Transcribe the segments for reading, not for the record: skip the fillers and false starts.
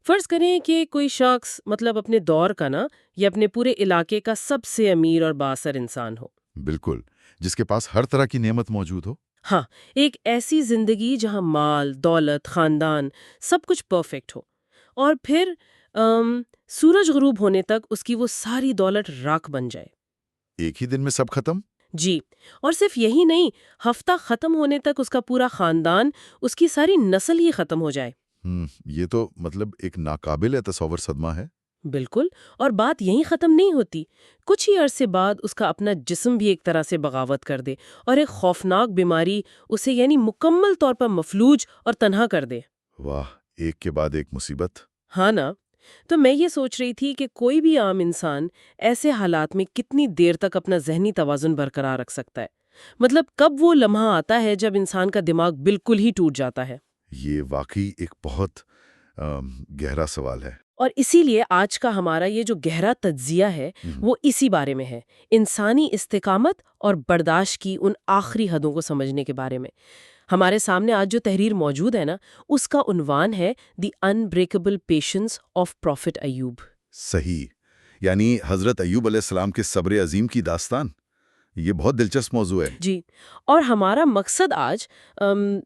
فرض کریں کہ کوئی شخص مطلب اپنے دور کا نا یا اپنے پورے علاقے کا سب سے امیر اور بااثر انسان ہو۔ بالکل، جس کے پاس ہر طرح کی نعمت موجود ہو۔ ہاں، ایک ایسی زندگی جہاں مال، دولت، خاندان سب کچھ پرفیکٹ ہو، اور پھر سورج غروب ہونے تک اس کی وہ ساری دولت راکھ بن جائے۔ ایک ہی دن میں سب ختم؟ جی، اور صرف یہی نہیں، ہفتہ ختم ہونے تک اس کا پورا خاندان، اس کی ساری نسل ہی ختم ہو جائے۔ یہ تو مطلب ایک ناقابل تصور صدمہ ہے۔ بالکل، اور بات یہیں ختم نہیں ہوتی۔ کچھ ہی عرصے بعد اس کا اپنا جسم بھی ایک طرح سے بغاوت کر دے، اور ایک خوفناک بیماری اسے یعنی مکمل طور پر مفلوج اور تنہا کر دے۔ واہ، ایک کے بعد ایک مصیبت۔ ہاں نا، تو میں یہ سوچ رہی تھی کہ کوئی بھی عام انسان ایسے حالات میں کتنی دیر تک اپنا ذہنی توازن برقرار رکھ سکتا ہے؟ مطلب کب وہ لمحہ آتا ہے جب انسان کا دماغ بالکل ہی ٹوٹ جاتا ہے؟ یہ واقعی ایک بہت گہرا سوال ہے۔ اور اسی لیے آج کا ہمارا یہ جو گہرا تجزیہ ہے وہ اسی بارے میں ہے، انسانی استقامت اور برداشت کی ان آخری حدوں کو سمجھنے کے بارے میں۔ ہمارے سامنے آج جو تحریر موجود ہے نا، اس کا عنوان ہے the unbreakable patience of prophet Ayub. صحیح، یعنی حضرت ایوب علیہ السلام کے صبر عظیم کی داستان۔ یہ بہت دلچسپ موضوع ہے۔ جی، اور ہمارا مقصد آج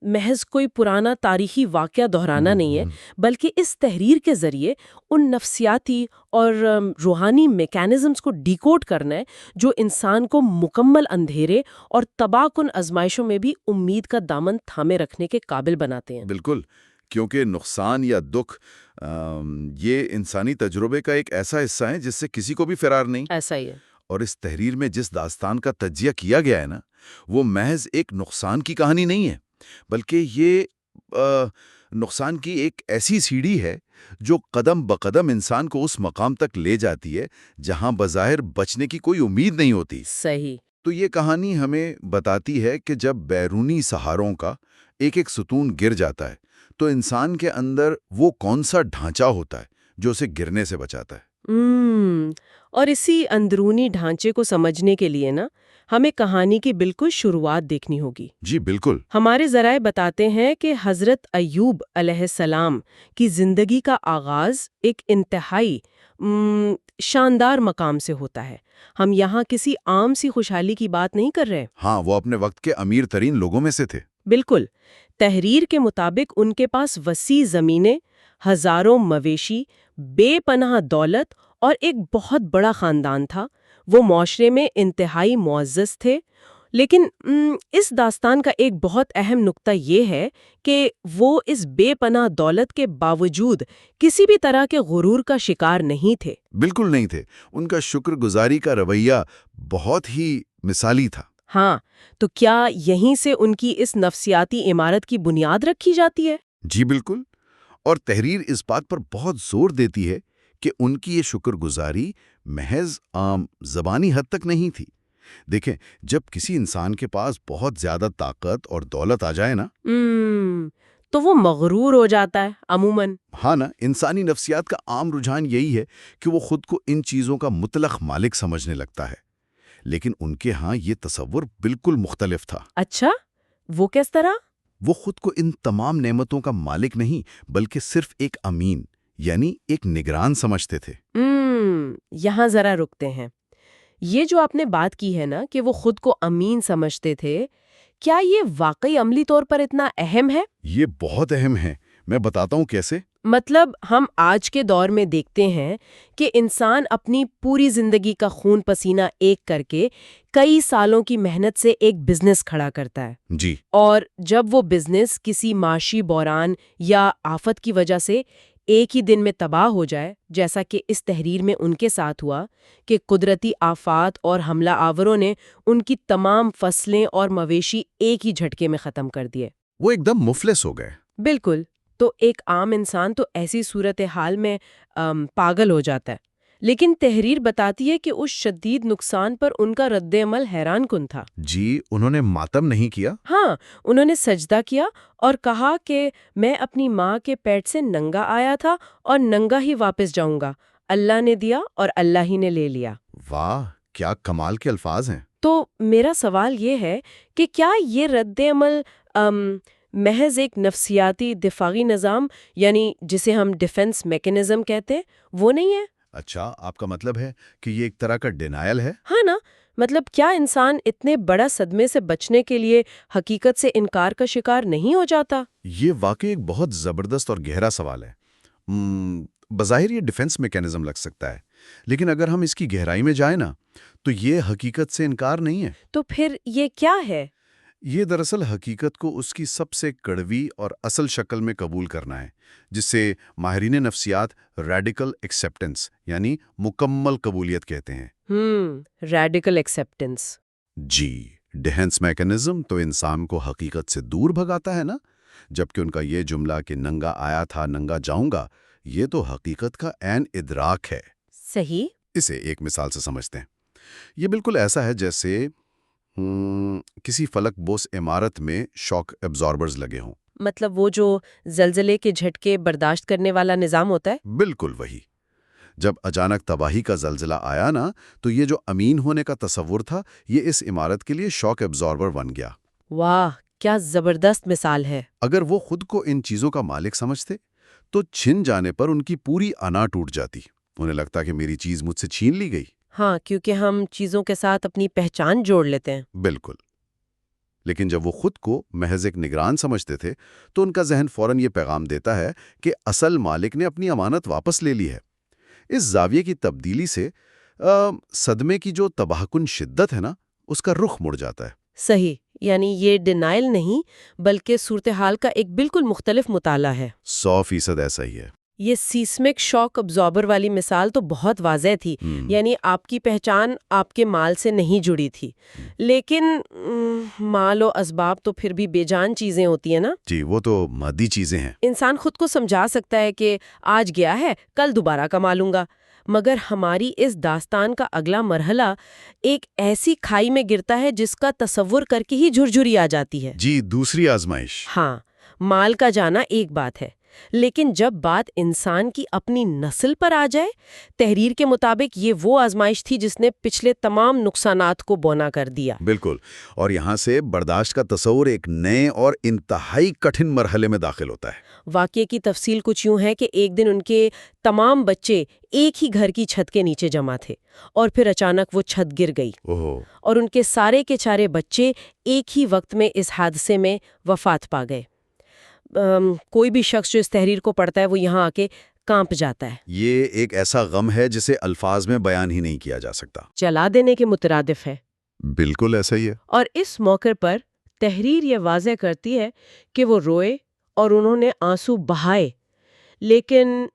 محض کوئی پرانا تاریخی واقعہ دہرانا نہیں ہے، بلکہ اس تحریر کے ذریعے ان نفسیاتی اور روحانی میکانزمز کو ڈیکوڈ کرنا ہے جو انسان کو مکمل اندھیرے اور تباہ کن آزمائشوں میں بھی امید کا دامن تھامے رکھنے کے قابل بناتے ہیں۔ بالکل، کیونکہ نقصان یا دکھ یہ انسانی تجربے کا ایک ایسا حصہ ہے جس سے کسی کو بھی فرار نہیں۔ ایسا ہی ہے۔ اور اس تحریر میں جس داستان کا تجزیہ کیا گیا ہے نا، وہ محض ایک نقصان کی کہانی نہیں ہے، بلکہ یہ نقصان کی ایک ایسی سیڑھی ہے جو قدم بقدم انسان کو اس مقام تک لے جاتی ہے جہاں بظاہر بچنے کی کوئی امید نہیں ہوتی۔ صحیح۔ تو یہ کہانی ہمیں بتاتی ہے کہ جب بیرونی سہاروں کا ایک ایک ستون گر جاتا ہے تو انسان کے اندر وہ کون سا ڈھانچہ ہوتا ہے جو اسے گرنے سے بچاتا ہے۔ اور اسی اندرونی ڈھانچے کو سمجھنے کے لیے نا ہمیں کہانی کی بالکل شروعات دیکھنی ہوگی۔ جی بالکل۔ ہمارے ذرائع بتاتے ہیں کہ حضرت ایوب علیہ السلام کی زندگی کا آغاز ایک انتہائی شاندار مقام سے ہوتا ہے۔ ہم یہاں کسی عام سی خوشحالی کی بات نہیں کر رہے۔ ہاں، وہ اپنے وقت کے امیر ترین لوگوں میں سے تھے۔ بالکل، تحریر کے مطابق ان کے پاس وسیع زمینیں، ہزاروں مویشی، بے پناہ دولت اور ایک بہت بڑا خاندان تھا۔ وہ معاشرے میں انتہائی معزز تھے، لیکن اس داستان کا ایک بہت اہم نقطہ یہ ہے کہ وہ اس بے پناہ دولت کے باوجود کسی بھی طرح کے غرور کا شکار نہیں تھے۔ بالکل نہیں تھے۔ ان کا شکر گزاری کا رویہ بہت ہی مثالی تھا۔ ہاں، تو کیا یہیں سے ان کی اس نفسیاتی عمارت کی بنیاد رکھی جاتی ہے؟ جی بالکل، اور تحریر اس بات پر بہت زور دیتی ہے کہ ان کی یہ شکر گزاری محض عام زبانی حد تک نہیں تھی۔ دیکھیں، جب کسی انسان کے پاس بہت زیادہ طاقت اور دولت آ جائے نا، تو وہ مغرور ہو جاتا ہے عموماً۔ ہاں نا، انسانی نفسیات کا عام رجحان یہی ہے کہ وہ خود کو ان چیزوں کا مطلق مالک سمجھنے لگتا ہے، لیکن ان کے ہاں یہ تصور بالکل مختلف تھا۔ اچھا، وہ کس طرح؟ وہ خود کو ان تمام نعمتوں کا مالک نہیں بلکہ صرف ایک امین یعنی ایک نگران سمجھتے تھے۔ یہاں ذرا رکتے ہیں۔ یہ جو آپ نے بات کی ہے نا کہ وہ خود کو امین سمجھتے تھے، کیا یہ واقعی عملی طور پر اتنا اہم ہے؟ یہ بہت اہم ہے، میں بتاتا ہوں کیسے۔ مطلب ہم آج کے دور میں دیکھتے ہیں کہ انسان اپنی پوری زندگی کا خون پسینہ ایک کر کے کئی سالوں کی محنت سے ایک بزنس کھڑا کرتا ہے۔ جی۔ اور جب وہ بزنس کسی معاشی بحران یا آفت کی وجہ سے ایک ہی دن میں تباہ ہو جائے، جیسا کہ اس تحریر میں ان کے ساتھ ہوا کہ قدرتی آفات اور حملہ آوروں نے ان کی تمام فصلیں اور مویشی ایک ہی جھٹکے میں ختم کر دیے، وہ ایک دم مفلس ہو گئے۔ بالکل، تو ایک عام انسان تو ایسی صورتحال میں پاگل ہو جاتا ہے، لیکن تحریر بتاتی ہے کہ اس شدید نقصان پر ان کا رد عمل حیران کن تھا۔ جی، انہوں نے ماتم نہیں کیا۔ ہاں، انہوں نے سجدہ کیا اور کہا کہ میں اپنی ماں کے پیٹ سے ننگا آیا تھا اور ننگا ہی واپس جاؤں گا، اللہ نے دیا اور اللہ ہی نے لے لیا۔ واہ، کیا کمال کے الفاظ ہیں۔ تو میرا سوال یہ ہے کہ کیا یہ رد عمل محض ایک نفسیاتی دفاعی نظام، یعنی جسے ہم ڈیفنس میکینزم کہتے ہیں، وہ نہیں ہے؟ اچھا، آپ کا مطلب ہے کہ یہ ایک طرح کا ڈینائل ہے؟ ہاں نا، مطلب کیا انسان اتنے بڑا صدمے سے بچنے کے لیے حقیقت سے انکار کا شکار نہیں ہو جاتا؟ یہ واقعی ایک بہت زبردست اور گہرا سوال ہے۔ بظاہر یہ ڈیفنس میکینزم لگ سکتا ہے، لیکن اگر ہم اس کی گہرائی میں جائیں نا، تو یہ حقیقت سے انکار نہیں ہے۔ تو پھر یہ کیا ہے؟ یہ دراصل حقیقت کو اس کی سب سے کڑوی اور اصل شکل میں قبول کرنا ہے، جسے ماہرین نفسیات ریڈیکل ایکسیپٹنس یعنی مکمل قبولیت کہتے ہیں۔ Radical acceptance. جی، ڈیفنس میکینزم تو انسان کو حقیقت سے دور بھگاتا ہے نا، جبکہ ان کا یہ جملہ کہ ننگا آیا تھا ننگا جاؤں گا، یہ تو حقیقت کا عین ادراک ہے۔ صحیح۔ اسے ایک مثال سے سمجھتے ہیں۔ یہ بالکل ایسا ہے جیسے کسی فلک بوس عمارت میں شاک ایبزاربرز لگے ہوں۔ مطلب وہ جو زلزلے کے جھٹکے برداشت کرنے والا نظام ہوتا ہے؟ بالکل وہی۔ جب اچانک تباہی کا زلزلہ آیا نا، تو یہ جو امین ہونے کا تصور تھا، یہ اس عمارت کے لیے شاک ایبزاربر بن گیا۔ واہ، کیا زبردست مثال ہے۔ اگر وہ خود کو ان چیزوں کا مالک سمجھتے تو چھن جانے پر ان کی پوری انا ٹوٹ جاتی۔ انہیں لگتا کہ میری چیز مجھ سے چھین لی گئی۔ ہاں، کیونکہ ہم چیزوں کے ساتھ اپنی پہچان جوڑ لیتے ہیں۔ بالکل۔ لیکن جب وہ خود کو محض ایک نگران سمجھتے تھے تو ان کا ذہن فوراً یہ پیغام دیتا ہے کہ اصل مالک نے اپنی امانت واپس لے لی ہے۔ اس زاویے کی تبدیلی سے صدمے کی جو تباہ کن شدت ہے نا، اس کا رخ مڑ جاتا ہے۔ صحیح، یعنی یہ ڈینائل نہیں بلکہ صورتحال کا ایک بالکل مختلف مطالعہ ہے۔ 100% ایسا ہی ہے۔ یہ سیسمک شاک ابزاربر والی مثال تو بہت واضح تھی، یعنی آپ کی پہچان آپ کے مال سے نہیں جڑی تھی، لیکن مال و اسباب تو پھر بھی بے جان چیزیں ہوتی ہیں نا۔ جی، وہ تو مادی چیزیں ہیں۔ انسان خود کو سمجھا سکتا ہے کہ آج گیا ہے کل دوبارہ کما لوں گا، مگر ہماری اس داستان کا اگلا مرحلہ ایک ایسی کھائی میں گرتا ہے جس کا تصور کر کے ہی جھرجھری آ جاتی ہے۔ جی، دوسری آزمائش۔ ہاں، مال کا جانا ایک بات ہے، لیکن جب بات انسان کی اپنی نسل پر آ جائے، تحریر کے مطابق یہ وہ آزمائش تھی جس نے پچھلے تمام نقصانات کو بونا کر دیا۔ بالکل، اور یہاں سے برداشت کا تصور ایک نئے اور انتہائی کٹھن مرحلے میں داخل ہوتا ہے۔ واقعے کی تفصیل کچھ یوں ہے کہ ایک دن ان کے تمام بچے ایک ہی گھر کی چھت کے نیچے جمع تھے، اور پھر اچانک وہ چھت گر گئی، اور ان کے سارے کے سارے بچے ایک ہی وقت میں اس حادثے میں وفات پا گئے۔ کوئی بھی شخص جو اس تحریر کو پڑھتا ہے وہ یہاں آ کے کانپ جاتا ہے۔ یہ ایک ایسا غم ہے جسے الفاظ میں بیان ہی نہیں کیا جا سکتا۔ جلا دینے کے مترادف ہے۔ بالکل ایسا ہی ہے۔ اور اس موقع پر تحریر یہ واضح کرتی ہے کہ وہ روئے اور انہوں نے آنسو بہائے، لیکن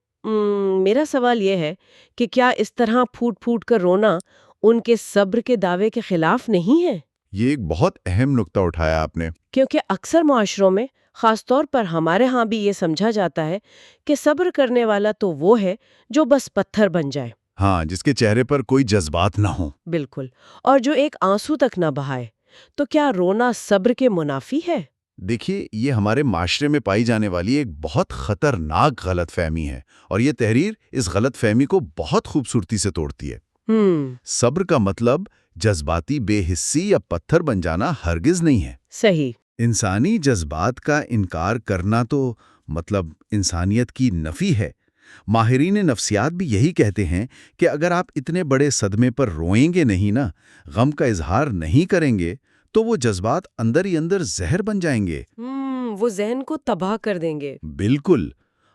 میرا سوال یہ ہے کہ کیا اس طرح پھوٹ پھوٹ کر رونا ان کے صبر کے دعوے کے خلاف نہیں ہے؟ یہ ایک بہت اہم نقطہ اٹھایا آپ نے۔ کیونکہ اکثر معاشروں میں، خاص طور پر ہمارے ہاں بھی یہ سمجھا جاتا ہے کہ صبر کرنے والا تو وہ ہے جو بس پتھر بن جائے۔ ہاں، جس کے چہرے پر کوئی جذبات نہ ہوں۔ بالکل، اور جو ایک آنسو تک نہ بہائے۔ تو کیا رونا صبر کے منافی ہے؟ دیکھیے، یہ ہمارے معاشرے میں پائی جانے والی ایک بہت خطرناک غلط فہمی ہے، اور یہ تحریر اس غلط فہمی کو بہت خوبصورتی سے توڑتی ہے۔ صبر کا مطلب جذباتی بے حسی یا پتھر بن جانا ہرگز نہیں ہے۔ صحیح۔ انسانی جذبات کا انکار کرنا تو مطلب انسانیت کی نفی ہے۔ ماہرین نفسیات بھی یہی کہتے ہیں کہ اگر آپ اتنے بڑے صدمے پر روئیں گے نہیں نا، غم کا اظہار نہیں کریں گے، تو وہ جذبات اندر ہی اندر زہر بن جائیں گے۔ وہ ذہن کو تباہ کر دیں گے۔ بالکل۔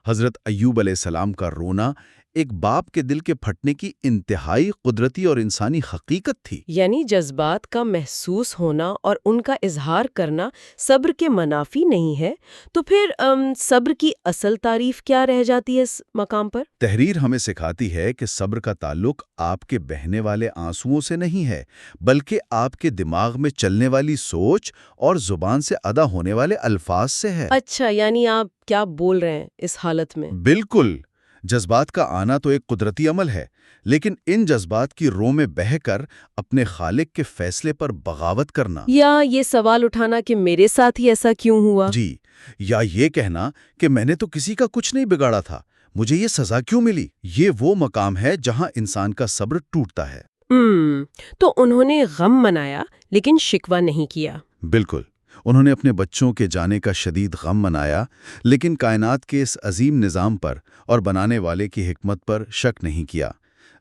حضرت ایوب علیہ السلام کا رونا ایک باپ کے دل کے پھٹنے کی انتہائی قدرتی اور انسانی حقیقت تھی۔ یعنی جذبات کا محسوس ہونا اور ان کا اظہار کرنا صبر کے منافی نہیں ہے، تو پھر صبر کی اصل تعریف کیا رہ جاتی ہے اس مقام پر؟ تحریر ہمیں سکھاتی ہے کہ صبر کا تعلق آپ کے بہنے والے آنسوؤں سے نہیں ہے، بلکہ آپ کے دماغ میں چلنے والی سوچ اور زبان سے ادا ہونے والے الفاظ سے ہے۔ اچھا، یعنی آپ کیا بول رہے ہیں اس حالت میں؟ بالکل۔ جذبات کا آنا تو ایک قدرتی عمل ہے، لیکن ان جذبات کی رو میں بہہ کر اپنے خالق کے فیصلے پر بغاوت کرنا، یا یہ سوال اٹھانا کہ میرے ساتھ ہی ایسا کیوں ہوا؟ جی، یا یہ کہنا کہ میں نے تو کسی کا کچھ نہیں بگاڑا تھا، مجھے یہ سزا کیوں ملی، یہ وہ مقام ہے جہاں انسان کا صبر ٹوٹتا ہے۔ تو انہوں نے غم منایا لیکن شکوہ نہیں کیا۔ بالکل، انہوں نے اپنے بچوں کے جانے کا شدید غم منایا، لیکن کائنات کے اس عظیم نظام پر اور بنانے والے کی حکمت پر شک نہیں کیا۔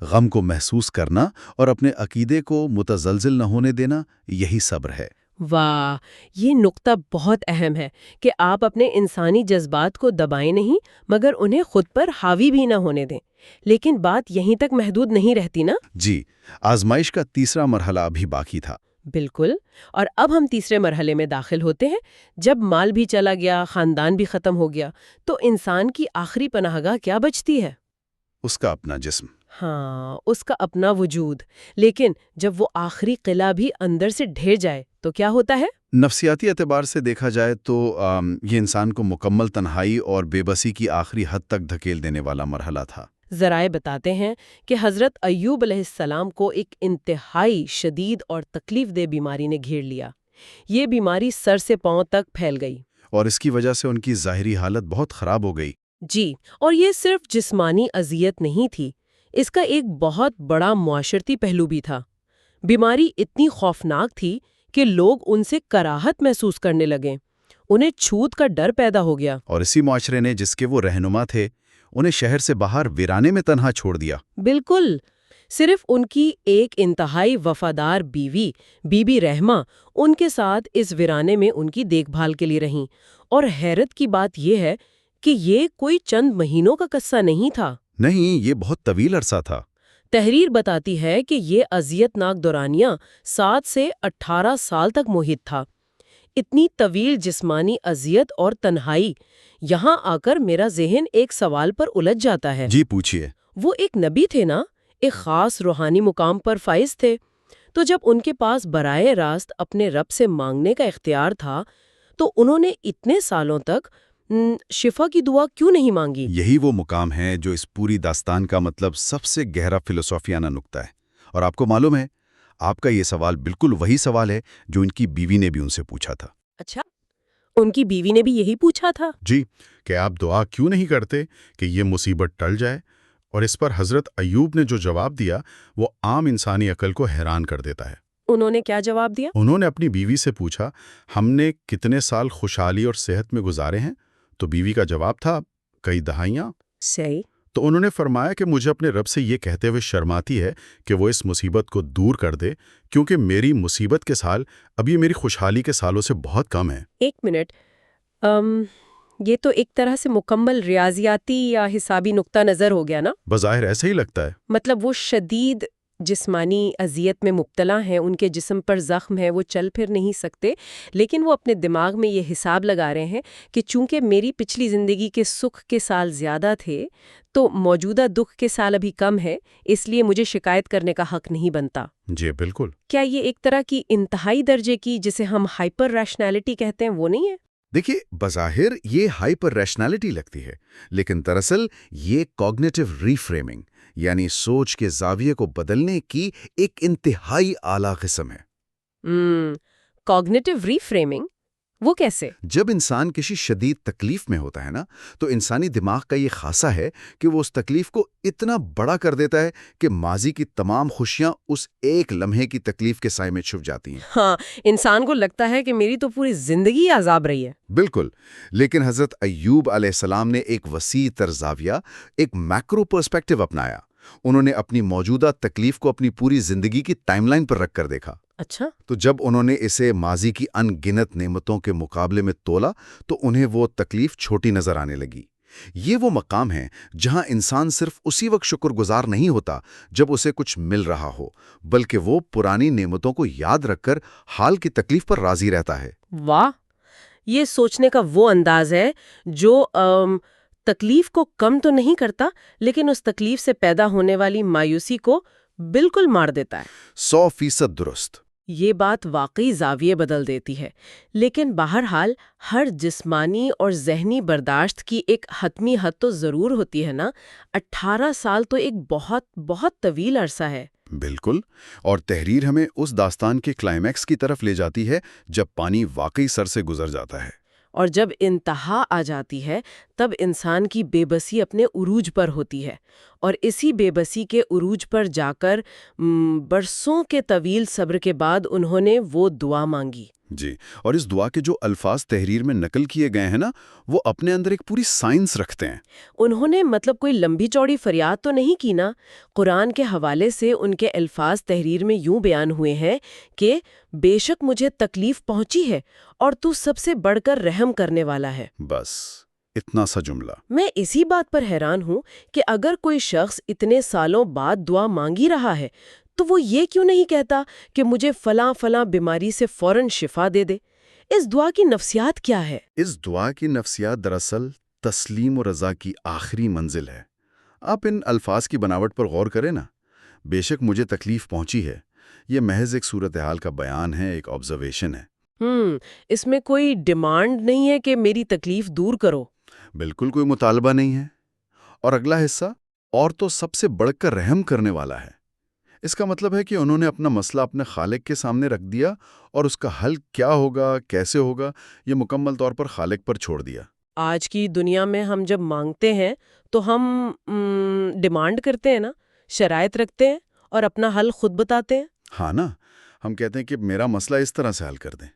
غم کو محسوس کرنا اور اپنے عقیدے کو متزلزل نہ ہونے دینا، یہی صبر ہے۔ واہ، یہ نقطہ بہت اہم ہے کہ آپ اپنے انسانی جذبات کو دبائیں نہیں مگر انہیں خود پر حاوی بھی نہ ہونے دیں۔ لیکن بات یہیں تک محدود نہیں رہتی نا؟ جی، آزمائش کا تیسرا مرحلہ ابھی باقی تھا۔ بالکل، اور اب ہم تیسرے مرحلے میں داخل ہوتے ہیں۔ جب مال بھی چلا گیا، خاندان بھی ختم ہو گیا، تو انسان کی آخری پناہ گاہ کیا بچتی ہے؟ اس کا اپنا جسم۔ ہاں، اس کا اپنا وجود۔ لیکن جب وہ آخری قلعہ بھی اندر سے ڈھہ جائے تو کیا ہوتا ہے؟ نفسیاتی اعتبار سے دیکھا جائے تو یہ انسان کو مکمل تنہائی اور بے بسی کی آخری حد تک دھکیل دینے والا مرحلہ تھا۔ ذرائع بتاتے ہیں کہ حضرت ایوب علیہ السلام کو ایک انتہائی شدید اور تکلیف دہ بیماری نے گھیر لیا۔ یہ بیماری سر سے پاؤں تک پھیل گئی، اور اس کی وجہ سے ان کی ظاہری حالت بہت خراب ہو گئی۔ جی، اور یہ صرف جسمانی اذیت نہیں تھی، اس کا ایک بہت بڑا معاشرتی پہلو بھی تھا۔ بیماری اتنی خوفناک تھی کہ لوگ ان سے کراہت محسوس کرنے لگے، انہیں چھوت کا ڈر پیدا ہو گیا۔ اور اسی معاشرے نے، جس کے وہ رہنما تھے، انہیں شہر سے باہر ویرانے میں تنہا چھوڑ دیا۔ بالکل، صرف ان کی ایک انتہائی وفادار بیوی بی بی رحمہ ان کے ساتھ اس ویرانے میں ان کی دیکھ بھال کے لیے رہیں۔ اور حیرت کی بات یہ ہے کہ یہ کوئی چند مہینوں کا قصہ نہیں تھا۔ نہیں، یہ بہت طویل عرصہ تھا۔ تحریر بتاتی ہے کہ یہ اذیت ناک دورانیہ 7 سے 18 سال تک محیط تھا۔ اتنی طویل جسمانی اذیت اور تنہائی، یہاں آ کر میرا ذہن ایک سوال پر الجھ جاتا ہے۔ جی پوچھیے۔ وہ ایک نبی تھے نا، ایک خاص روحانی مقام پر فائز تھے، تو جب ان کے پاس براہ راست اپنے رب سے مانگنے کا اختیار تھا تو انہوں نے اتنے سالوں تک شفا کی دعا کیوں نہیں مانگی؟ یہی وہ مقام ہے جو اس پوری داستان کا مطلب سب سے گہرا فلسفیانہ نکتہ ہے۔ اور آپ کو معلوم ہے، آپ کا یہ سوال بالکل وہی سوال ہے جو ان کی بیوی نے بھی ان سے پوچھا تھا۔ اچھا، ان کی بیوی نے بھی یہی پوچھا تھا؟ جی، کہ آپ دعا کیوں نہیں کرتے کہ یہ مصیبت ٹل جائے؟ اور اس پر حضرت ایوب نے جو جواب دیا وہ عام انسانی عقل کو حیران کر دیتا ہے۔ انہوں نے کیا جواب دیا؟ انہوں نے اپنی بیوی سے پوچھا، ہم نے کتنے سال خوشحالی اور صحت میں گزارے ہیں؟ تو بیوی کا جواب تھا، کئی دہائیاں۔ صحیح۔ تو انہوں نے فرمایا کہ مجھے اپنے رب سے یہ کہتے ہوئے شرم آتی ہے کہ وہ اس مصیبت کو دور کر دے، کیونکہ میری مصیبت کے سال اب یہ میری خوشحالی کے سالوں سے بہت کم ہیں۔ ایک منٹ، یہ تو ایک طرح سے مکمل ریاضیاتی یا حسابی نقطہ نظر ہو گیا نا؟ بظاہر ایسا ہی لگتا ہے۔ مطلب وہ شدید جسمانی اذیت میں مبتلا ہیں، ان کے جسم پر زخم ہے، وہ چل پھر نہیں سکتے، لیکن وہ اپنے دماغ میں یہ حساب لگا رہے ہیں کہ چونکہ میری پچھلی زندگی کے سکھ کے سال زیادہ تھے تو موجودہ دکھ کے سال ابھی کم ہے، اس لیے مجھے شکایت کرنے کا حق نہیں بنتا۔ جی بالکل۔ کیا یہ ایک طرح کی انتہائی درجے کی، جسے ہم ہائپر ریشنالٹی کہتے ہیں، وہ نہیں ہے؟ دیکھیے، بظاہر یہ ہائپر ریشنالٹی لگتی ہے، لیکن دراصل یہ کوگنیٹو ری فریمنگ، یعنی سوچ کے زاویے کو بدلنے کی ایک انتہائی اعلیٰ قسم ہے۔ کوگنیٹو ری فریمنگ، وہ کیسے؟ جب انسان کسی شدید تکلیف میں ہوتا ہے نا، تو انسانی دماغ کا یہ خاصہ ہے کہ وہ اس تکلیف کو اتنا بڑا کر دیتا ہے کہ ماضی کی تمام خوشیاں اس ایک لمحے کی تکلیف کے سائے میں چھپ جاتی ہیں۔ ہاں، انسان کو لگتا ہے کہ میری تو پوری زندگی عذاب رہی ہے۔ بالکل، لیکن حضرت ایوب علیہ السلام نے ایک وسیع تر زاویہ، ایک میکرو پرسپیکٹو اپنایا۔ انہوں نے اپنی موجودہ تکلیف کو اپنی پوری زندگی کی ٹائم لائن پر رکھ کر دیکھا۔ اچھا، تو جب انہوں نے اسے ماضی کی ان گنت نعمتوں کے مقابلے میں تولا تو انہیں وہ تکلیف چھوٹی نظر آنے لگی۔ یہ وہ مقام ہے جہاں انسان صرف اسی وقت شکر گزار نہیں ہوتا جب اسے کچھ مل رہا ہو، بلکہ وہ پرانی نعمتوں کو یاد رکھ کر حال کی تکلیف پر راضی رہتا ہے۔ واہ، یہ سوچنے کا وہ انداز ہے جو تکلیف کو کم تو نہیں کرتا، لیکن اس تکلیف سے پیدا ہونے والی مایوسی کو بالکل مار دیتا ہے۔ 100% درست۔ یہ بات واقعی زاویے بدل دیتی ہے، لیکن بہرحال ہر جسمانی اور ذہنی برداشت کی ایک حتمی حد تو ضرور ہوتی ہے نا۔ 18 سال تو ایک بہت بہت طویل عرصہ ہے۔ بالکل، اور تحریر ہمیں اس داستان کے کلائمیکس کی طرف لے جاتی ہے جب پانی واقعی سر سے گزر جاتا ہے۔ اور جب انتہا آ جاتی ہے تب انسان کی بے بسی اپنے عروج پر ہوتی ہے، اور اسی بے بسی کے عروج پر جا کر برسوں کے طویل صبر کے بعد انہوں نے وہ دعا مانگی۔ جی، اور اس دعا کے جو الفاظ تحریر میں نقل کیے گئے ہیں نا، وہ اپنے اندر ایک پوری سائنس رکھتے ہیں۔ انہوں نے مطلب کوئی لمبی چوڑی فریاد تو نہیں کی نا؟ قرآن کے حوالے سے ان کے الفاظ تحریر میں یوں بیان ہوئے ہیں کہ بے شک مجھے تکلیف پہنچی ہے اور تو سب سے بڑھ کر رحم کرنے والا ہے۔ بس اتنا سا جملہ۔ میں اسی بات پر حیران ہوں کہ اگر کوئی شخص اتنے سالوں بعد دعا مانگی رہا ہے تو وہ یہ کیوں نہیں کہتا کہ مجھے فلاں فلاں بیماری سے فوراً شفا دے دے؟ اس دعا کی نفسیات کیا ہے؟ اس دعا کی نفسیات دراصل تسلیم و رضا کی آخری منزل ہے۔ آپ ان الفاظ کی بناوٹ پر غور کریں نا، بے شک مجھے تکلیف پہنچی ہے، یہ محض ایک صورتحال کا بیان ہے، ایک آبزرویشن ہے۔ اس میں کوئی ڈیمانڈ نہیں ہے کہ میری تکلیف دور کرو۔ بالکل کوئی مطالبہ نہیں ہے۔ اور اگلا حصہ، اور تو سب سے بڑھ کر رحم کرنے والا ہے۔ اس کا مطلب ہے کہ انہوں نے اپنا مسئلہ اپنے خالق کے سامنے رکھ دیا اور اس کا حل کیا ہوگا، کیسے ہوگا، یہ مکمل طور پر خالق پر چھوڑ دیا۔ آج کی دنیا میں ہم جب مانگتے ہیں تو ہم ڈیمانڈ کرتے ہیں نا، شرائط رکھتے ہیں اور اپنا حل خود بتاتے ہیں۔ ہاں نا، ہم کہتے ہیں کہ میرا مسئلہ اس طرح سے حل کر دیں۔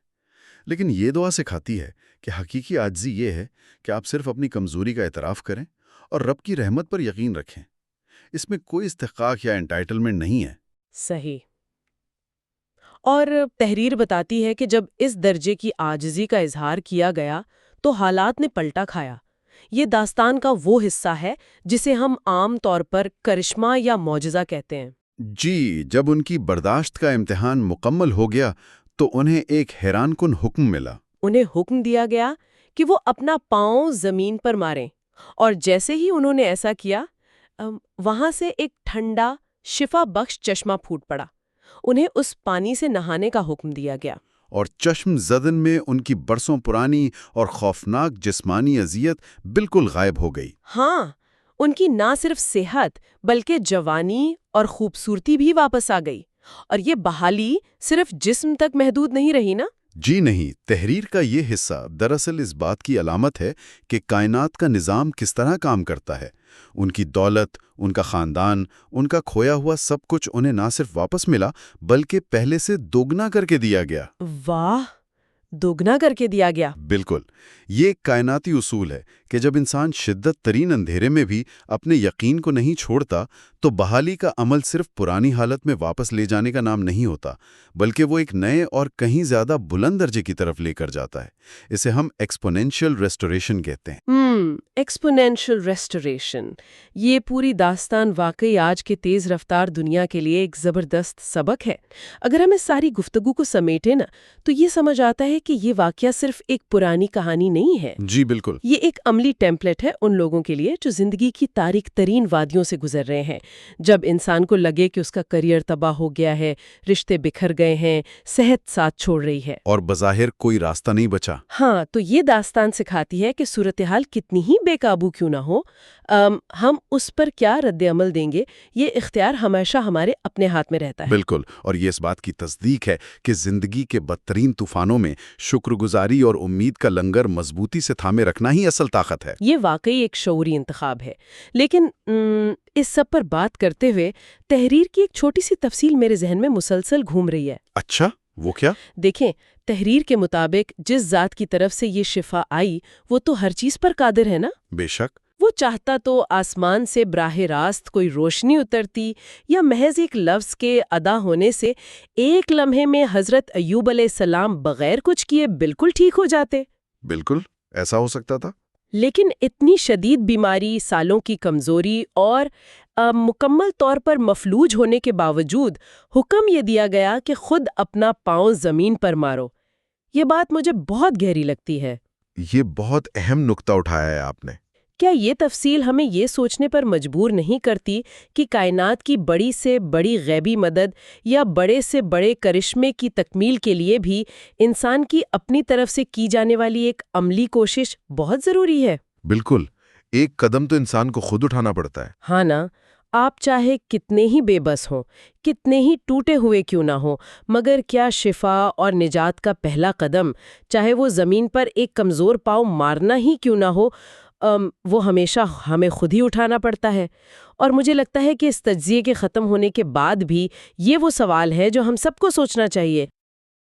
لیکن یہ دعا سکھاتی ہے کہ حقیقی عاجزی یہ ہے کہ آپ صرف اپنی کمزوری کا اعتراف کریں اور رب کی رحمت پر یقین رکھیں۔ اس میں کوئی استحقاق یا انٹائٹلمنٹ نہیں ہے۔ صحیح۔ اور تحریر بتاتی ہے کہ جب اس درجے کی عاجزی کا اظہار کیا گیا تو حالات نے پلٹا کھایا۔ یہ داستان کا وہ حصہ ہے جسے ہم عام طور پر کرشمہ یا معجزہ کہتے ہیں۔ جی، جب ان کی برداشت کا امتحان مکمل ہو گیا تو انہیں ایک حیران کن حکم ملا۔ انہیں حکم دیا گیا کہ وہ اپنا پاؤں زمین پر ماریں، اور جیسے ہی انہوں نے ایسا کیا وہاں سے ایک ٹھنڈا شفا بخش چشمہ پھوٹ پڑا۔ انہیں اس پانی سے نہانے کا حکم دیا گیا۔ اور چشم زدن میں ان کی برسوں پرانی اور خوفناک جسمانی اذیت بالکل غائب ہو گئی۔ ہاں، ان کی نہ صرف صحت بلکہ جوانی اور خوبصورتی بھی واپس آ گئی۔ اور یہ بحالی صرف جسم تک محدود نہیں رہی نا؟ جی نہیں، تحریر کا یہ حصہ دراصل اس بات کی علامت ہے کہ کائنات کا نظام کس طرح کام کرتا ہے۔ ان کی دولت، ان کا خاندان، ان کا کھویا ہوا سب کچھ انہیں نہ صرف واپس ملا بلکہ پہلے سے دوگنا کر کے دیا گیا۔ واہ، دوگنا کر کے دیا گیا۔ بالکل، یہ ایک کائناتی اصول ہے کہ جب انسان شدت ترین اندھیرے میں بھی اپنے یقین کو نہیں چھوڑتا تو بحالی کا عمل صرف پرانی حالت میں واپس لے جانے کا نام نہیں ہوتا، بلکہ وہ ایک نئے اور کہیں زیادہ بلند درجے کی طرف لے کر جاتا ہے۔ اسے ہم ایکسپونینشل ریسٹوریشن کہتے ہیں۔ ایکسپونینشل ریسٹوریشن، یہ پوری داستان واقعی آج کے تیز رفتار دنیا کے لیے ایک زبردست سبق ہے۔ اگر ہم اس ساری گفتگو کو سمیٹیں نا تو یہ سمجھ آتا ہے کہ یہ واقعہ صرف ایک پرانی کہانی نہیں ہے۔ جی بالکل۔ یہ ایک عملی ٹیمپلیٹ ہے ان لوگوں کے لیے جو زندگی کی تاریک ترین وادیوں سے گزر رہے ہیں۔ جب انسان کو لگے کہ اس کا کریئر تباہ ہو گیا ہے، رشتے بکھر گئے ہیں، صحت ساتھ چھوڑ رہی ہے اور بظاہر کوئی راستہ نہیں بچا۔ ہاں، تو یہ داستان سکھاتی ہے کہ صورتحال کتنی ہی بے قابو کیوں نہ ہو، ہم اس پر کیا رد عمل دیں گے، یہ اختیار ہمیشہ ہمارے اپنے ہاتھ میں رہتا ہے۔ بالکل، اور یہ اس بات کی تصدیق ہے کہ زندگی کے بدترین طوفانوں میں شکر گزاری اور امید کا لنگر مضبوطی سے تھامے رکھنا ہی اصل طاقت ہے۔ یہ واقعی ایک شعوری انتخاب ہے۔ لیکن اس سب پر بات کرتے ہوئے تحریر کی ایک چھوٹی سی تفصیل میرے ذہن میں مسلسل گھوم رہی ہے۔ اچھا، وہ کیا؟ دیکھیں، تحریر کے مطابق جس ذات کی طرف سے یہ شفا آئی وہ تو ہر چیز پر قادر ہے نا؟ بے شک۔ وہ چاہتا تو آسمان سے براہ راست کوئی روشنی اترتی، یا محض ایک لفظ کے ادا ہونے سے ایک لمحے میں حضرت ایوب علیہ السلام بغیر کچھ کیے بالکل ٹھیک ہو جاتے۔ بالکل ایسا ہو سکتا تھا۔ لیکن اتنی شدید بیماری، سالوں کی کمزوری اور مکمل طور پر مفلوج ہونے کے باوجود حکم یہ دیا گیا کہ خود اپنا پاؤں زمین پر مارو۔ یہ بات مجھے بہت گہری لگتی ہے۔ یہ بہت اہم نقطہ اٹھایا ہے آپ نے۔ کیا یہ تفصیل ہمیں یہ سوچنے پر مجبور نہیں کرتی کہ کائنات کی بڑی سے بڑی غیبی مدد یا بڑے سے بڑے کرشمے کی تکمیل کے لیے بھی انسان کی اپنی طرف سے کی جانے والی ایک عملی کوشش بہت ضروری ہے؟ بالکل، ایک قدم تو انسان کو خود اٹھانا پڑتا ہے۔ ہاں نا، آپ چاہے کتنے ہی بے بس ہوں، کتنے ہی ٹوٹے ہوئے کیوں نہ ہوں، مگر کیا شفا اور نجات کا پہلا قدم، چاہے وہ زمین پر ایک کمزور پاؤں مارنا ہی کیوں نہ ہو، وہ ہمیشہ ہمیں خود ہی اٹھانا پڑتا ہے۔ اور مجھے لگتا ہے کہ اس تجزیے کے ختم ہونے کے بعد بھی یہ وہ سوال ہے جو ہم سب کو سوچنا چاہیے۔